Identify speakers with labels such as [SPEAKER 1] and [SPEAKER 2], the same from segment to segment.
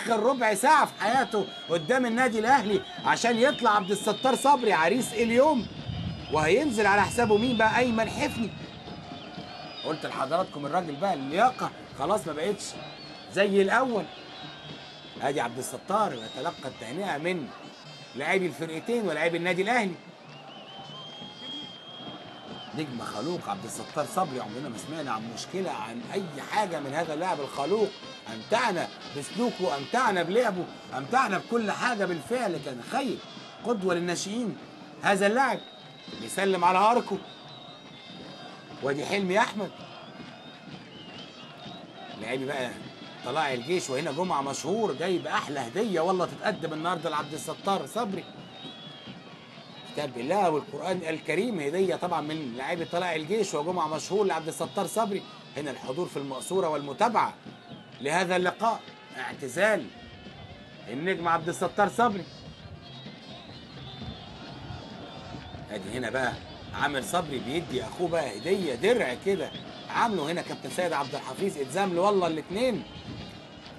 [SPEAKER 1] اخر ربع ساعه في حياته قدام النادي الاهلي عشان يطلع عبد الستار صبري عريس اليوم، وهينزل على حسابه مين بقى؟ ايمن حفني. قلت لحضراتكم الراجل بقى اللياقه خلاص ما بقتش زي الاول. ادي عبد الستار يتلقى التهنئه من لاعبي الفرقتين ولاعبي النادي الاهلي. نجم خلوق عبد الستار صبري، عمرنا ما سمعنا عن مشكله عن اي حاجه من هذا اللاعب الخلوق. امتعنا بسلوكه، امتعنا بلعبه، امتعنا بكل حاجه بالفعل. كان خير قدوه للناشئين هذا اللاعب. بيسلم على اركو. وادي حلمي احمد لاعبي بقى طلائع الجيش. وهنا جمعه مشهور جايب احلى هديه والله تتقدم النهارده لعبد الستار صبري. كتاب الله والقرآن الكريم هدية طبعا من لاعبي طلائع الجيش وجمعة مشهور لعبد الستار صبري. هنا الحضور في المقصورة والمتابعة لهذا اللقاء. اعتزال النجم عبد الستار صبري. ادي هنا بقى عامر صبري بيدي اخوه بقى هدية درع كده عامله هنا كابتن سيد عبد الحفيظ. اتزام له والله الاثنين.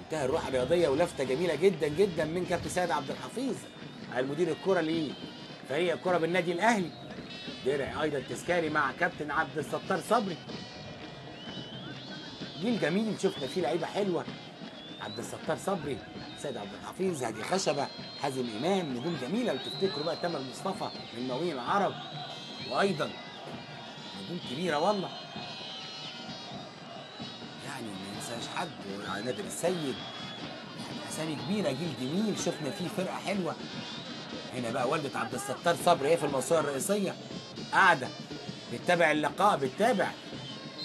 [SPEAKER 1] انتهى الروح الرياضية ولفتة جميلة جدا جدا من كابتن سيد عبد الحفيظ المدير الكرة ليه فريق الكرة بالنادي الاهلي. درع ايضا تذكاري مع كابتن عبد الستار صبري. جيل جميل شفنا فيه لعيبه حلوه. عبد الستار صبري، سيد عبد الحفيظ، هادي خشبه، حازم امام، نجوم جميله. وتفتكروا بقى تامر مصطفى من مواويل العرب، وايضا نجوم كبيره والله. يعني ما ننساش حد. نادر السيد، يعني اسامي كبيره، جيل جميل شفنا فيه فرقه حلوه. هنا بقى والدة عبد الستار صبري هي في الموسوعة الرئيسية قاعدة بتتابع اللقاء، بتتابع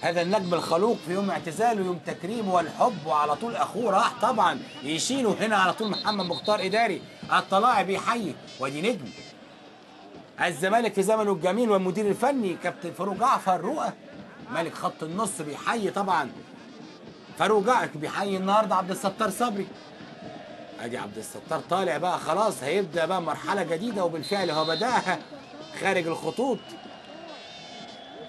[SPEAKER 1] هذا النجم الخلوق في يوم اعتزاله، يوم تكريمه والحب. وعلى طول اخوه راح طبعا يشيله. هنا على طول محمد مختار اداري الطلائع بيحيي. ودي نجم الزمالك في زمنه الجميل والمدير الفني كابتن فاروق جعفر رؤى ملك خط النص بيحيي طبعا. فاروق جعفر بيحيي النهارده عبد الستار صبري. ادي عبد الستار طالع بقى خلاص، هيبدا بقى مرحله جديده وبالفعل هو بداها خارج الخطوط.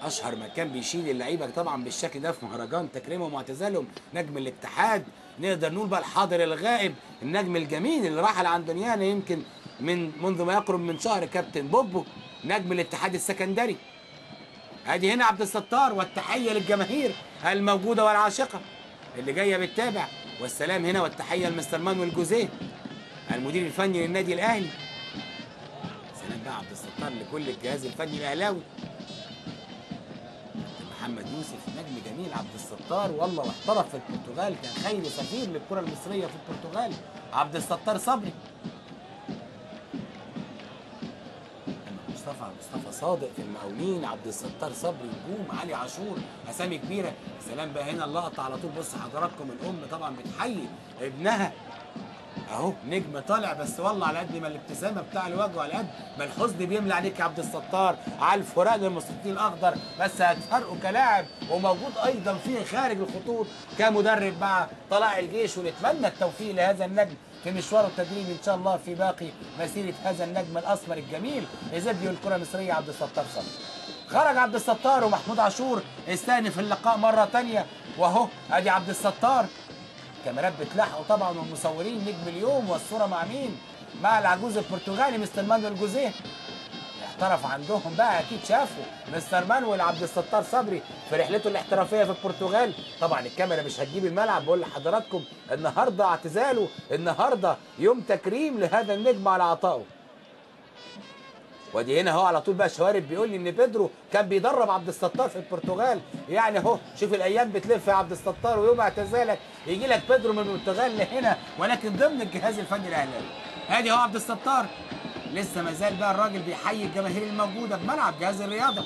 [SPEAKER 1] اشهر مكان بيشيل اللعيبه طبعا بالشكل ده في مهرجان تكريمهم واعتزالهم نجم الاتحاد. نقدر نقول بقى الحاضر الغائب، النجم الجميل اللي رحل عن دنيانا يمكن منذ ما يقرب من شهر، كابتن بوبو نجم الاتحاد السكندري. ادي هنا عبد الستار والتحيه للجماهير الموجوده والعاشقه اللي جايه بتتابع. والسلام هنا والتحيه لمستر مانويل جوزيه المدير الفني للنادي الاهلي. سلام بقى عبد الستار لكل الجهاز الفني الاهلاوي. محمد يوسف نجم جميل عبد الستار والله، واحترف في البرتغال، كان خير سفير للكره المصريه في البرتغال عبد الستار صبري. مصطفى صادق في المقاولين، عبد الستار صبري، نجوم، علي عاشور، اسامي كبيره. سلام بقى هنا اللقطه على طول. بص حضراتكم الام طبعا بتحيي ابنها اهو، نجم طالع بس والله على قد ما الابتسامه بتاع الوجه وعلى قد ما الحزن بيملى عليك يا عبد الستار على الفراق المستطيل الاخضر. بس هتفرقه كلاعب وموجود ايضا فيه خارج الخطوط كمدرب مع طلائع الجيش. ونتمنى التوفيق لهذا النجم في مشواره التدريبي ان شاء الله في باقي مسيره هذا النجم الاسمر الجميل لزبدي الكره المصريه عبد الستار صبري. خرج عبد الستار ومحمود عاشور استأنف اللقاء مره ثانيه. واهو ادي عبد الستار، كاميرات بتلاحقوا طبعا والمصورين. نجم اليوم والصوره مع مين؟ مع العجوز البرتغالي مستر مانويل جوزيه. احترف عندهم بقى، اكيد شافوا مستر مانويل عبد الستار صبري في رحلته الاحترافيه في البرتغال. طبعا الكاميرا مش هتجيب الملعب. بقول لحضراتكم النهارده اعتزاله، النهارده يوم تكريم لهذا النجم على عطائه. ودي هنا اهو على طول بقى شوارب بيقول لي ان بيدرو كان بيدرب عبد الستار في البرتغال. يعني اهو شوف الايام بتلف يا عبد الستار، ويوم اعتزالك يجي لك بيدرو من البرتغال لهنا ولكن ضمن الجهاز الفني الاهلاوي. ادي اهو عبد الستار لسه ما زال بقى الراجل بيحيي الجماهير الموجوده بملعب جهاز الرياضه.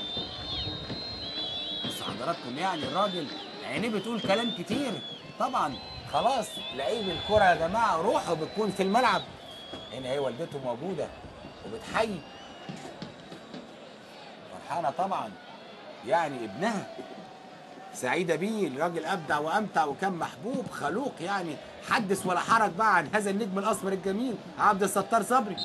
[SPEAKER 1] بص حضراتكم يعني الراجل عينيه بتقول كلام كتير طبعا. خلاص لعيب الكره يا جماعه روحه بتكون في الملعب. هنا هي والدته موجوده وبتحيي، فرحانه طبعا يعني ابنها سعيده بيه. الراجل ابدع وامتع وكان محبوب خلوق، يعني حدث ولا حرج بقى عن هذا النجم الاسمر الجميل عبد الستار صبري.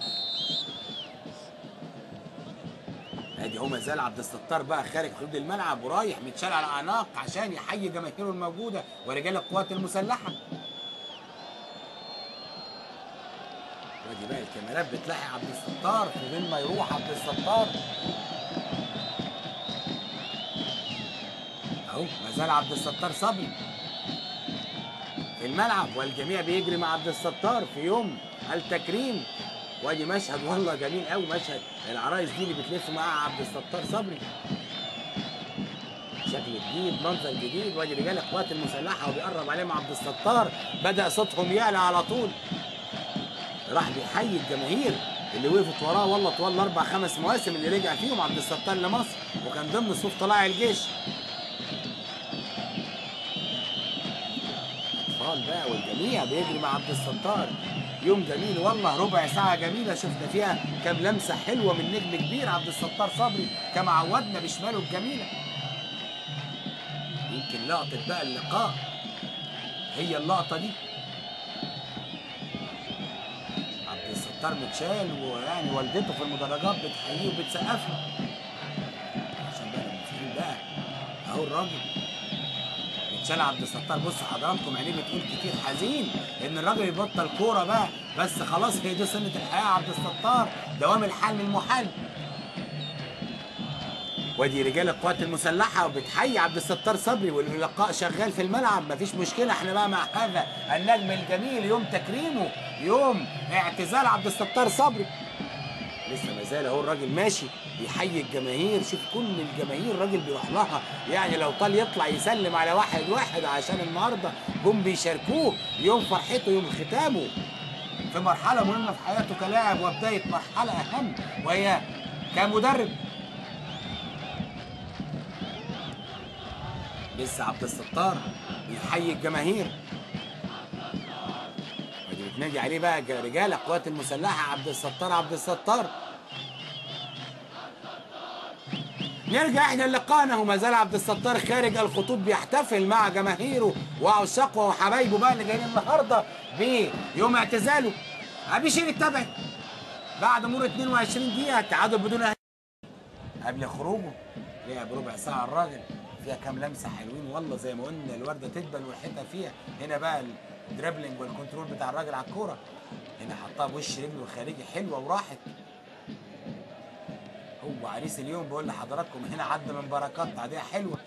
[SPEAKER 1] ادي هو ما زال عبد الستار بقى خارج حدود الملعب ورايح متشال على اعناق عشان يحيي جماهيره الموجوده ورجال القوات المسلحه. ودي بقى الكاميرات بتلاحق عبد الستار في غير ما يروح عبد الستار. اهو ما زال عبد الستار صبري في الملعب، والجميع بيجري مع عبد الستار في يوم التكريم. وادي مشهد والله جميل قوي، مشهد العرايس دي اللي بتلف معاها عبد الستار صبري. شكل جديد، منظر جديد. وادي رجال القوات المسلحه وبيقرب عليهم عبد الستار، بدا صوتهم يعلى على طول. راح بيحيي الجماهير اللي وقفت وراه والله طوال الاربع خمس مواسم اللي رجع فيهم عبد الستار لمصر، وكان ضمن صفوف طلائع الجيش. اطفال بقى والجميع بيجري مع عبد الستار. يوم جميل والله، ربع ساعة جميلة شفنا فيها كام لمسة حلوة من نجم كبير عبد الستار صبري كما عودنا بشماله الجميلة. يمكن لقطة بقى اللقاء هي اللقطة دي. عبد الستار متشال، ويعني والدته في المدرجات بتحييه وبتسقف له. عشان بقى المسلمين بقى اهو الراجل متشال عبد الستار. بصوا حضراتكم عينيه بتقول كتير، حزين ان الراجل يبطل كورة بقى، بس خلاص هي دي سنة الحياة عبد الستار، دوام الحال من المحال. ودي رجال القوات المسلحة وبتحيي عبد الستار صبري، واللقاء شغال في الملعب، مفيش مشكلة. احنا بقى مع هذا النجم الجميل، يوم تكريمه، يوم اعتزال عبد الستار صبري. لسه ما زال اهو الراجل ماشي بيحيي الجماهير. شوف كل الجماهير الراجل بيروح لها، يعني لو طال يطلع يسلم على واحد واحد عشان النهارده جم بيشاركوه يوم فرحته، يوم ختامه في مرحلة مهمة في حياته كلاعب، وبداية مرحلة أهم وهي كمدرب. لسه عبد الستار بيحيي الجماهير، ودي بتنادي عليه بقى رجال القوات المسلحه عبد الستار عبد الستار. نرجع احنا للقاءنا، وما زال عبد الستار خارج الخطوط بيحتفل مع جماهيره وعشاقه وحبايبه بقى اللي جايين النهارده بيوم اعتزاله. بيشيل التبع بعد مرور 22 دقيقه تعادل بدون أهداف. قبل خروجه لعب ربع ساعه الراجل، فيها كام لمسه حلوين والله، زي ما قلنا الورده تدبل والحيطه فيها. هنا بقى الدريبلينج والكنترول بتاع الراجل على الكوره، هنا حطها بوش رجله الخارجي حلوه وراحت. هو عريس اليوم بقول لحضراتكم، هنا عدى من بركات تعديه حلوه.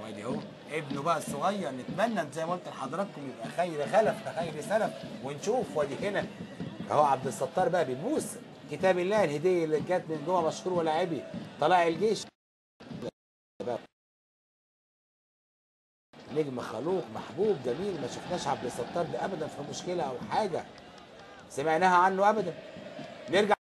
[SPEAKER 1] وادي اهو ابنه بقى الصغير، نتمنى زي ما قلت لحضراتكم يبقى خير خلف كخير سلف ونشوف. وادي هنا اهو عبد الستار بقى بيبوس كتاب الله، الهديه اللي جت من جوه مشهور ولاعبي طلائع الجيش. نجم خلوق محبوب جميل، ما شفناش عبد الستار ده ابدا في مشكله او حاجه سمعناها عنه ابدا. نرجع